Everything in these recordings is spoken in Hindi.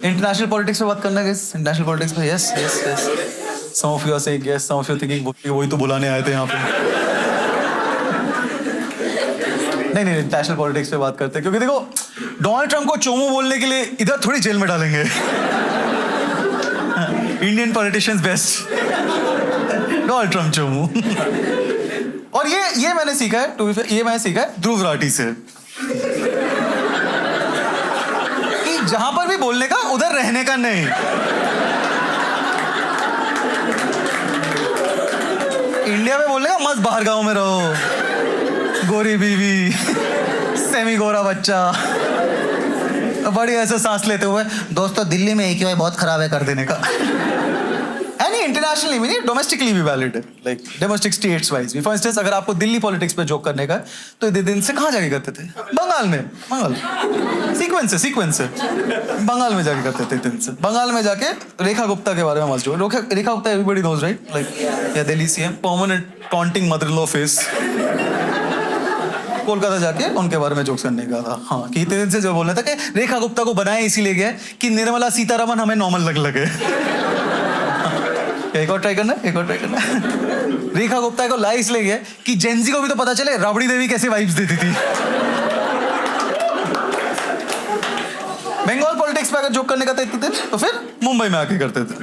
इंटरनेशनल पॉलिटिक्स पे बात करना है गाइस, इंटरनेशनल पॉलिटिक्स पे। Yes yes yes, some of you are saying yes, some of you thinking वही तो बुलाने आए थे यहाँ पे। नहीं, इंटरनेशनल पॉलिटिक्स पे बात करते हैं, क्योंकि देखो डोनाल्ड ट्रंप को चोमू बोलने के लिए इधर थोड़ी जेल में डालेंगे। Indian politicians best, Donald Trump Chomu. और ये मैंने सीखा है, टू बी फेयर, ये मैंने सीखा है ध्रुव राठी से, कि जहां पर भी बोलने का उधर रहने का नहीं। इंडिया में बोलने का मस्त बाहर गांव में रहो, गोरी बीवी, सेमी गोरा बच्चा, बड़ी ऐसे सांस लेते हुए दोस्तों दिल्ली में AQI बहुत खराब है कर देने का। इंटरनेशनली भी नहीं, डोमेस्टिकली भी वैलिड है, लाइक डोमेस्टिक स्टेट्स वाइज भी। फॉर इंस्टेंस अगर आपको दिल्ली पॉलिटिक्स पे जोक करने का है तो इतने दिन से कहाँ जाके करते थे? बंगाल में, सीक्वेंस से बंगाल में जाके करते थे। दिन से बंगाल में जाके रेखा गुप्ता के बारे में मस्त joke. Rekha Gupta everybody knows right, like या Delhi CM, permanent taunting mother in law face. Kolkata जाके उनके बारे में जोक्स करने का था। हाँ, कि इतने दिन से जो बोलना था कि रेखा गुप्ता को बनाया इसीलिए गया कि निर्मला सीतारमन हमें नॉर्मल लगे। एक और ट्राई करना। रेखा गुप्ता को लाई इसलिए गया कि जेंजी को भी तो पता चले राबड़ी देवी कैसे वाइब्स देती थी। बंगाल पॉलिटिक्स पे अगर जोक करने का था इतने दिन, तो फिर मुंबई में आके करते थे।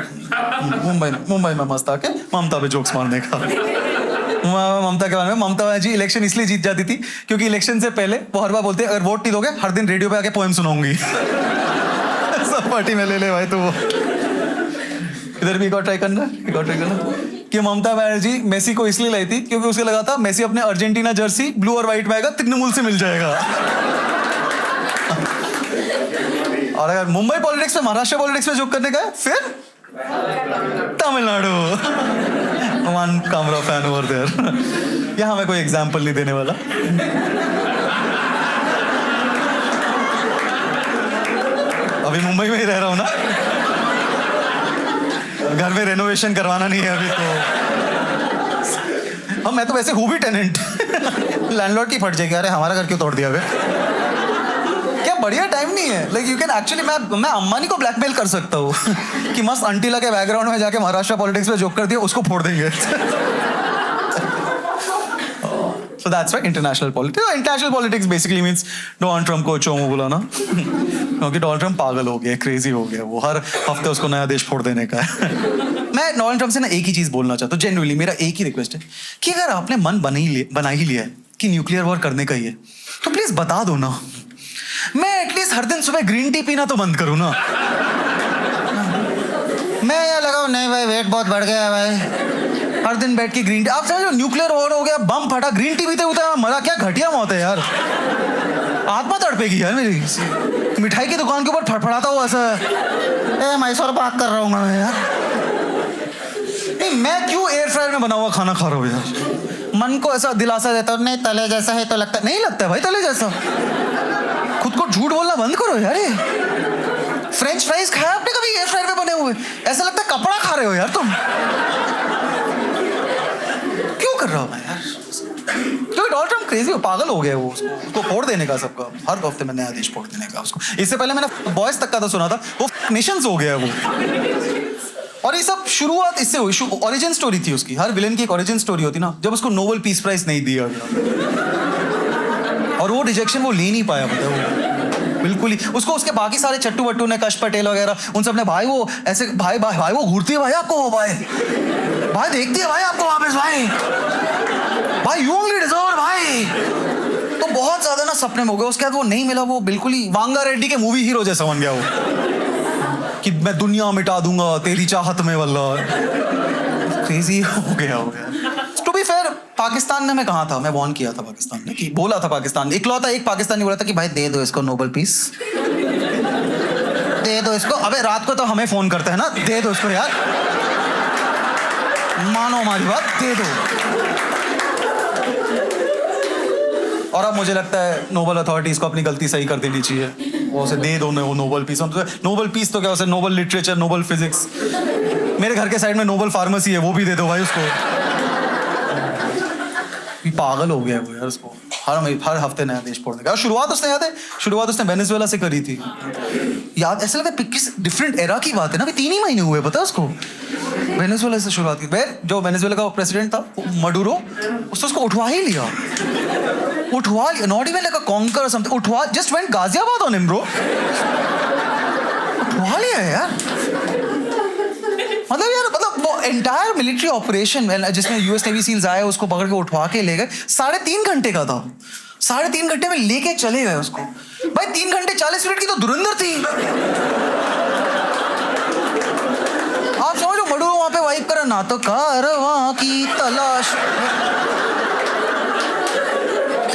मुंबई में मस्त आके ममता पे जोक्स मारने का। ममता के बारे में, ममता जी इलेक्शन इसलिए जीत जाती थी क्योंकि इलेक्शन से पहले वो हर बार बोलते अगर वोट नहीं दोगे हर दिन रेडियो पे आके पोएम सुनाऊंगी। सब पार्टी में ले भाई तू वो। इधर भी एक और ट्राई करना कि ममता बनर्जी मेसी को इसलिए लाई थी क्योंकि उसे लगा था मेसी अपने अर्जेंटीना जर्सी ब्लू और व्हाइट में आएगा, तृणमूल से मिल जाएगा। और अगर मुंबई पॉलिटिक्स में, महाराष्ट्र पॉलिटिक्स में जोक करने का है, फिर Tamil Nadu. One Kamra fan over there. यहाँ मैं कोई एग्जाम्पल नहीं देने वाला। अभी मुंबई में ही रह रहा हूँ ना, घर में रेनोवेशन करवाना नहीं है अभी तो। हम मैं तो वैसे हूँ भी टेनेंट। लैंडलॉर्ड की फट जाएगी, अरे हमारा घर क्यों तोड़ दिया बे? क्या बढ़िया टाइम नहीं है, लाइक यू कैन एक्चुअली, मैं अंबानी को ब्लैकमेल कर सकता हूँ कि मस्त अंटीला के बैकग्राउंड में जाके महाराष्ट्र पॉलिटिक्स में जोक कर दिया, उसको फोड़ देंगे। So that's why international politics basically means Donald Trump को चोमू बुलाना, क्योंकि डोनाल्ड ट्रंप पागल हो गया, क्रेजी हो गया, वो हर हफ्ते उसको नया देश फोड़ देने का है। मैं डोनाल्ड ट्रंप से ना एक ही चीज बोलना चाहता हूँ, जेन्युइनली मेरा एक ही रिक्वेस्ट है कि अगर आपने मन बना ही लिया है कि न्यूक्लियर वॉर करने का ही है, तो प्लीज बता दो ना। मैं एटलीस्ट हर दिन सुबह ग्रीन टी पीना तो बंद करूँ ना। मैं यहाँ लगाऊँ नहीं भाई, वेट बहुत बढ़ गया है भाई, हर दिन बैठ के ग्रीन टी। आप समझो न्यूक्लियर वॉर हो गया, बम फटा, ग्रीन टी पीते होता है, मजा क्या घटिया मौत है यार। आत्मा तड़पेगी यार मेरी। मिठाई की दुकान के ऊपर फड़फड़ाता हुआ ऐसा, मैसूर पाक कर रहा हूँ मैं यार। नहीं, मैं क्यों एयर फ्रायर में बना हुआ खाना खा रहा हूँ यार? मन को ऐसा दिलासा देता हूँ, नहीं तले जैसा है तो लगता नहीं लगता है भाई तले जैसा। खुद को झूठ बोलना बंद करो यार। फ्रेंच फ्राइज खाया आपने कभी एयर फ्रायर में बने हुए? ऐसा लगता है कपड़ा खा रहे हो यार तुम। क्यों कर रहा हूँ मैं यार? क्योंकि डोनाल्ड ट्रंप क्रेजी हो, पागल हो गया वो, उसको फोड़ देने का, सबका हर हफ्ते में नया देश फोड़ देने का उसको। इससे पहले मैंने बॉयज तक का तो सुना था, वो नेशंस हो गया वो। और ये सब शुरुआत इससे हुई, ओरिजिन स्टोरी थी उसकी। हर विलेन की एक ओरिजिन स्टोरी होती ना, जब उसको नोबेल पीस प्राइज नहीं दिया गया और वो रिजेक्शन वो ले नहीं पाया, पता है वो बिल्कुल ही। उसको उसके बाकी सारे चट्टू बट्टू ने, कश पटेल वगैरह, उन सब ने भाई वो ऐसे भाई वो घूरती है भाई आपको, वो भाई देखती है भाई आपको वापस, भाई यू ओनली डिजर्व भाई। तो बहुत ज्यादा ना सपने में हो गया। उसके बाद वो नहीं मिला, वो बिल्कुल ही वांगा रेड्डी के मूवी हीरो जैसा बन गया वो, कि मैं दुनिया मिटा दूंगा तेरी चाहत में, वल्ला क्रेजी हो गया। टू बी फेयर, पाकिस्तान ने, मैं कहा था, मैं वार्न किया था पाकिस्तान ने, कि बोला था पाकिस्तान, इकलौता एक पाकिस्तानी बोला था कि भाई दे दो इसको नोबेल पीस, दे दो इसको। अबे रात को तो हमें फोन करते हैं ना, दे दो इसको यार, मानो हमारी बात, दे दो। और अब मुझे लगता है नोबेल अथॉरिटीज को अपनी गलती सही कर देनी चाहिए, वो उसे दे दो वो नोबेल पीस। नोबेल पीस तो क्या, उसे नोबेल लिटरेचर, नोबेल फिजिक्स, मेरे घर के साइड में नोबेल फार्मेसी है, वो भी दे दो भाई उसको। पागल हो गया वो यार, उसको हर हफ्ते नया देश फोड़ने का। शुरुआत उसने याद है, शुरुआत उसने वेनेजुएला से करी थी। याद ऐसा लगता है किस डिफरेंट एरा की बात है ना, अभी 3 ही महीने हुए पता है उसको। वेनेजुएला से शुरुआत की। जो वेनेजुएला का प्रेसिडेंट था मडुरो, उसने उसको उठवा ही लिया, not even like a conquer और समथिंग, उठवा, just went Ghaziabad on him bro, उठवा लिया यार। मतलब वो एंटायर मिलिट्री ऑपरेशन जिसमें यूएस नेवी सील्स आए, उसको पकड़ के उठवा के ले गए, 3.5 घंटे का था। 3.5 घंटे में लेके चले गए उसको। भाई 3 घंटे 40 मिनट की तो धुरंधर थी। आप समझो मडुरो वहां पे वाइप करा ना, तो कारवां की तलाश।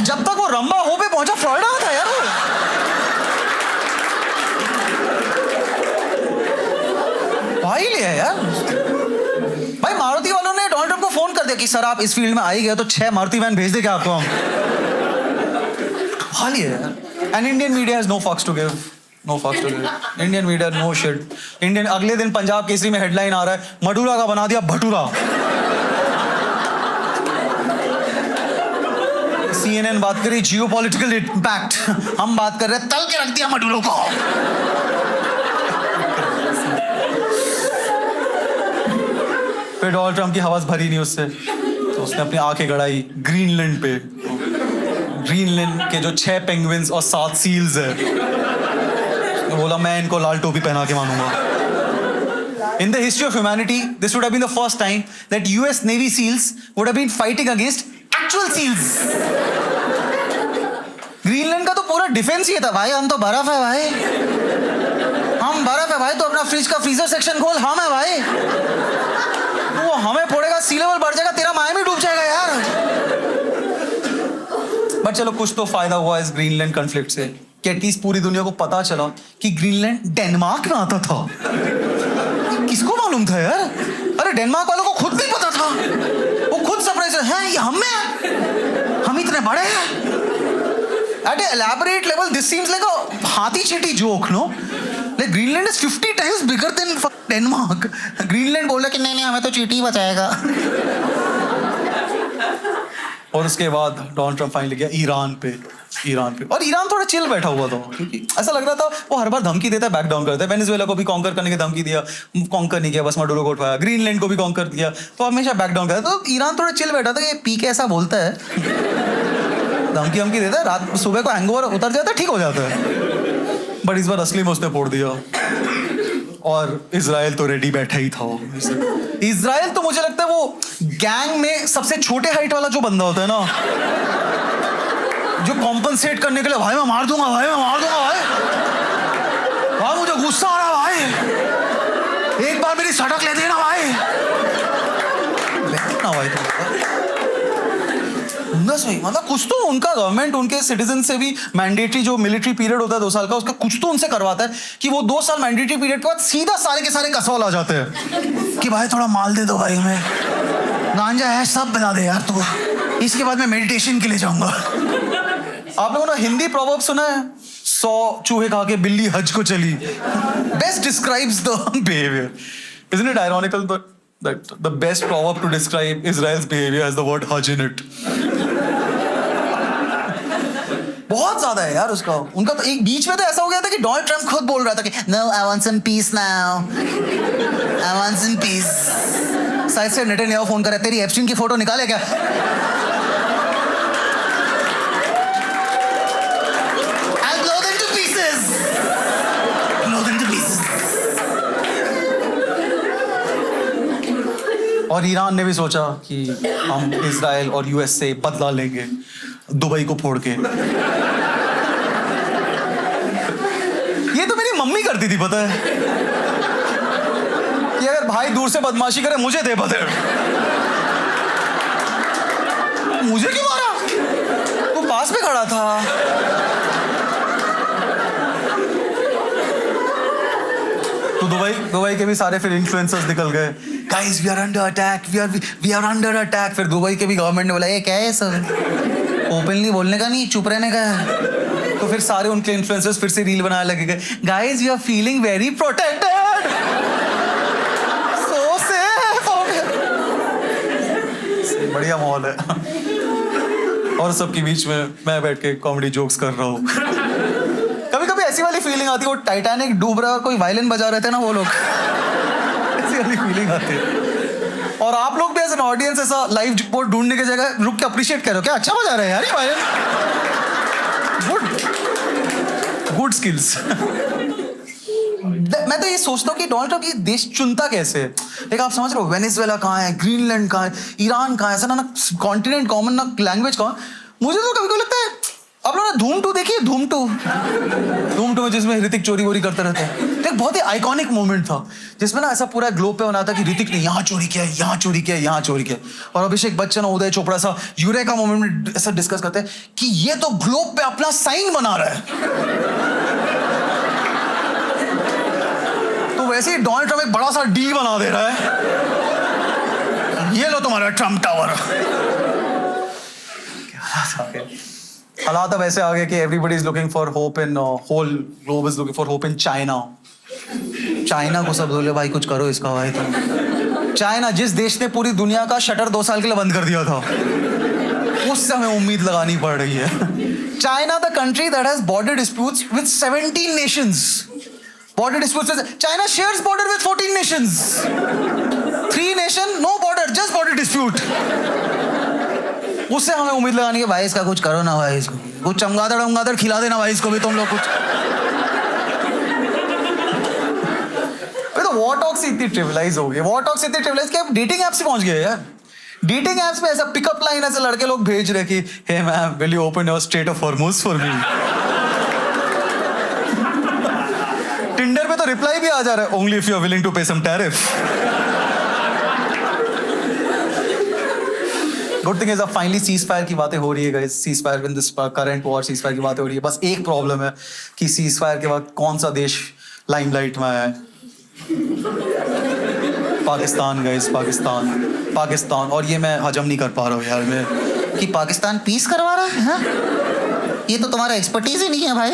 जब तक वो रंबा हो पे पहुंचा फ्लोरिडा में था यार वो। भाई लिया यार। भाई मारुति वालों ने डोनाल्ड ट्रंप को फोन कर दिया कि सर आप इस फील्ड में आ ही गए तो 6 मारुति वैन भेज दे क्या आपको हम। भाई लिया यार। And Indian media has no fucks to give, no fucks to give. Indian media no shit. Indian अगले दिन पंजाब केसरी में हेडलाइन आ रहा है, मडुरा का बना दिया भटूरा। CNN बात करी जियोपॉलिटिकल इम्पैक्ट, हम बात कर रहे हैं तल के रख दिया मडुरो को। फिर डोनाल्ड ट्रंप की हवस भरी नहीं उससे, तो उसने अपनी आंखें गड़ाई ग्रीनलैंड पे। ग्रीनलैंड के जो 6 पेंगुइन्स और 7 सील्स है, बोला मैं इनको लाल टोपी पहना के मानूंगा। In the history of humanity, this would have been the first time that US Navy SEALs would have been fighting against actual SEALs. Greenland का तो पूरा डिफेंस ही था, भाई हम तो बर्फ है भाई, हम बर्फ है भाई, तो अपना फ्रिज का फ्रीजर सेक्शन खोल, हम है भाई, वो हमें फोड़ेगा सी लेवल बढ़ जाएगा, तेरा माया डूब जाएगा यार। बट चलो कुछ तो फायदा हुआ इस ग्रीनलैंड कॉन्फ्लिक्ट से कि एटलीस्ट पूरी दुनिया को पता चला कि ग्रीनलैंड डेनमार्क में आता था। किसको मालूम था यार? अरे डेनमार्क वालों को खुद नहीं पता था, वो खुद सरप्राइज है, ये हम में, हम इतने बड़े हैं। At a elaborate level this seems like a hathi chiti joke, no? Like Greenland is 50 times bigger than Denmark. Greenland बोल रहा कि नहीं हमें तो चीटी ही बचाएगा। और उसके बाद डोनाल्ड ट्रंप फाइनली गया ईरान पे। और ईरान थोड़ा चिल बैठा हुआ था, क्योंकि ऐसा लग रहा था वो हर बार धमकी देता है, बैक डाउन करता है। वेनेजुएला को भी कॉन्कर करने की धमकी दिया, कॉन्कर नहीं किया, बस मडुरो को उठवाया। ग्रीनलैंड को भी कॉन्कर किया, तो हमेशा बैक डाउन करता है। तो ईरान थोड़ा चिल बैठा था, ये पी के ऐसा बोलता है, धमकी देता है, रात सुबह को हैंगओवर उतर जाता है, ठीक हो जाता है। बट इस बार असली में उसने फोड़ दिया। और इजराइल तो रेडी बैठा ही था। इजराइल तो मुझे लगता है वो गैंग में सबसे छोटे हाइट वाला जो बंदा होता है ना, जो कॉम्पनसेट करने के लिए भाई मैं मार दूंगा भाई, भाई मुझे गुस्सा आ रहा भाई, एक बार मेरी सड़क ले देना भाई, लेना भाई बस भाई। मतलब कुछ तो उनका गवर्नमेंट उनके सिटीजन से भी मैंडेटरी जो मिलिट्री पीरियड होता है 2 साल का, उसका कुछ तो उनसे करवाता है कि वो 2 साल मैंडेटरी पीरियड के बाद सीधा सारे के सारे कसौल आ जाते हैं कि भाई थोड़ा माल दे दो भाई, हमें गांजा है सब बना दे यार तू, इसके बाद मैं मेडिटेशन के लिए जाऊंगा। आप लोगों ने हिंदी प्रोवर्ब सुना है, 100 चूहे खा के बिल्ली हज को चली। Best describes the behaviour. Isn't it ironical that the best proverb to describe Israel's behavior has the word hajj in it? बहुत ज्यादा है यार उसका, उनका तो एक बीच में तो ऐसा हो गया था कि डोनाल्ड ट्रंप खुद बोल रहा था कि no I want some peace now, I want some peace। Side से नेतन्याहू फोन कर रहा है, तेरी एप्स्टीन की फोटो निकाले क्या? I'll blow them to pieces, blow them to pieces। और ईरान ने भी सोचा कि हम इजराइल और यूएस से बदला लेंगे दुबई को फोड़ के। ये तो मेरी मम्मी करती थी पता है, कि अगर भाई दूर से बदमाशी करे मुझे दे बदल। मुझे क्यों मारा? तू पास में खड़ा था। तो दुबई के भी सारे फिर इन्फ्लुएंसर्स निकल गए, guys we are under attack, we are under attack. फिर दुबई के भी गवर्नमेंट ने बोला ये क्या है सर, ओपनली बोलने का नहीं, चुप रहने का है। तो फिर सारे उनके इन्फ्लुएंसर्स फिर से रील बनाने लगे गए, guys we are feeling very protected, so safe. बढ़िया माहौल है। और सबके बीच में मैं बैठ के कॉमेडी जोक्स कर रहा हूँ। कभी कभी ऐसी वाली फीलिंग आती है, वो टाइटैनिक डूब रहा है और कोई वायलिन बजा रहे थे ना वो लोग, ऐसी वाली फीलिंग आती है। और आप लोग भी एज एन ऑडियंस ऐसा लाइव रिपोर्ट ढूंढने की जगह रुक के अप्रिशिएट करो, क्या अच्छा बजा रहे हैं यार ये वायलिन, गुड स्किल्स। मैं तो ये सोचता हूँ कि डोनाल्ड ट्रम्प ये देश चुनता कैसे है। लेकिन आप समझ रहे हो, वेनेजुएला कहाँ है, ग्रीनलैंड कहाँ है, ईरान कहाँ है, ऐसा ना कॉन्टिनेंट कॉमन ना लैंग्वेज कहाँ। मुझे तो कभी कभी लगता है, आप लोगों ने धूम 2 देखी है? धूम 2 में जिसमें ऋतिक चोरी वोरी करते रहते हैं, एक बहुत ही आइकॉनिक मोमेंट था जिसमें ना ऐसा पूरा ग्लोब पे बना था कि ऋतिक ने यहाँ चोरी किया, यहाँ चोरी किया, यहाँ चोरी किया। और अभिषेक बच्चन और उदय चोपड़ा सा यूरेका मोमेंट में ऐसा डिस्कस करते हैं कि ये तो ग्लोब पे अपना साइन बना रहा है। तो वैसे ही डोनाल्ड ट्रम्प एक बड़ा सा डी बना दे रहा है, ये लो तुम्हारा ट्रम्प टावर। हालात अब ऐसे आ गए कि everybody is looking for hope in, whole globe is looking for hope in China. China को सब बोले भाई कुछ करो इसका भाई तुम। चाइना जिस देश ने पूरी दुनिया का शटर 2 साल के लिए बंद कर दिया था, उससे हमें उम्मीद लगानी पड़ रही है। China the country that has border disputes with 17 Nations. Border disputes. China shares border with 14 nations. 3 nation, no border, just border dispute. उससे हमें उम्मीद लगानी है भाई इसका कुछ करो ना भाई, इसको कुछ चमगादड़ खिला देना भाई इसको भी तुम लोग कुछ। तो वॉर टॉक्स इतनी ट्रिविलाइज हो गई, वॉर टॉक्स इतनी ट्रिविलाइज कि अब डेटिंग ऐप से पहुंच गए यार। डेटिंग एप्स पे ऐसा पिकअप लाइन ऐसे लड़के लोग भेज रहे कि hey ma'am will you open your strait of Hormuz for me. Tinder पे तो रिप्लाई भी आ जा रहा है, only if you are willing to pay some tariff. Good thing is अब फाइनली सीज फायर की बातें हो रही है guys, ceasefire in this current war, ceasefire की बातें हो रही है। बस एक प्रॉब्लम है कि सीज फायर के बाद कौन सा देश लाइमलाइट में आया है? पाकिस्तान गाइस, पाकिस्तान। और ये मैं हजम नहीं कर पा रहा हूँ यार मैं, कि पाकिस्तान पीस करवा रहा है। हाँ? ये तो तुम्हारा एक्सपर्टीज ही नहीं है भाई।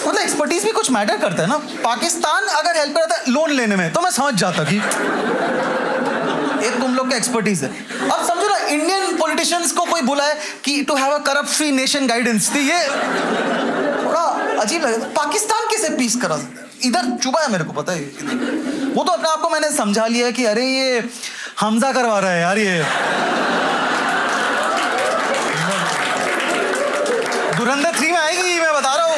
मतलब एक्सपर्टीज भी कुछ मैटर करता है ना। पाकिस्तान अगर हेल्प करता है लोन लेने में तो मैं समझ जाता कि ये तुम लोग का एक्सपर्टीज है। अब समझो ना, इंडियन पॉलिटिशियंस को कोई बुलाए कि to have a corrupt free nation guidance, तो ये थोड़ा अजीब लगे। पाकिस्तान कैसे पीस करा सकता है? इधर चुभा है मेरे को, पता है। वो तो अपने आप को मैंने समझा लिया कि अरे ये हमजा करवा रहा है यार, ये धुरंधर 3 में आएगी, मैं बता रहा हूँ।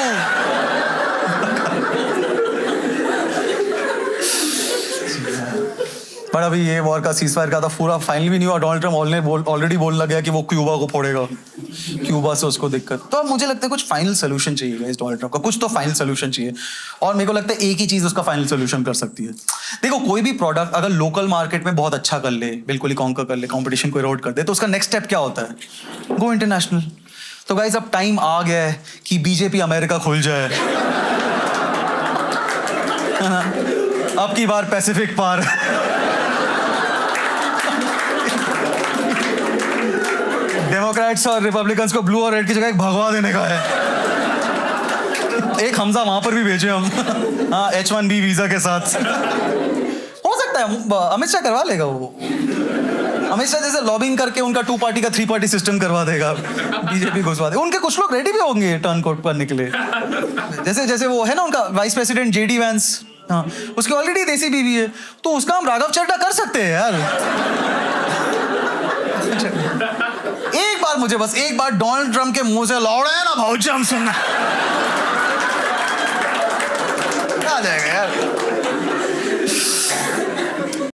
पर अभी ये वॉर का सीजफायर का था पूरा फाइनल भी नहीं हुआ। डोनाल्ड ट्रम्प ऑलरेडी बोलने लग गया कि वो क्यूबा को फोड़ेगा, क्यूबा से उसको दिक्कत। तो अब मुझे लगता है कुछ फाइनल सोल्यूशन चाहिए इस डोनाल्ड ट्रम्प का, कुछ तो फाइनल सोल्यूशन चाहिए। और मेरे को लगता है एक ही चीज उसका फाइनल सोल्यूशन कर सकती है। देखो, कोई भी प्रोडक्ट अगर लोकल मार्केट में बहुत अच्छा कर ले, बिल्कुल ही कॉन्कर कर ले, कॉम्पिटिशन को इरोड कर दे, तो उसका नेक्स्ट स्टेप क्या होता है? गो इंटरनेशनल। तो गाइस अब टाइम आ गया है कि बीजेपी अमेरिका खुल जाए। अब की बार पैसिफिक पार। डेमोक्रेट्स और रिपब्लिकन्स को ब्लू और रेड की जगह एक भगवा देने का है। एक हमजा वहां पर भी भेजे हम। हाँ, H1B वीजा के साथ। हो सकता है अमित शाह करवा लेगा वो। अमित शाह जैसे लॉबिंग करके उनका 2 पार्टी का 3 पार्टी सिस्टम करवा देगा, बीजेपी घुसवा देगा। उनके कुछ लोग रेडी भी होंगे टर्न कोट करने के लिए। जैसे वो है ना उनका वाइस प्रेसिडेंट JD वैंस, हाँ, उसकी ऑलरेडी देसी बीवी है, तो उसका हम राघव चड्ढा कर सकते हैं यार। एक बार मुझे बस एक बार डोनाल्ड ट्रम्प के मुंह से लौड़ा है ना भाऊजी हम सुनना आ जाएगा यार।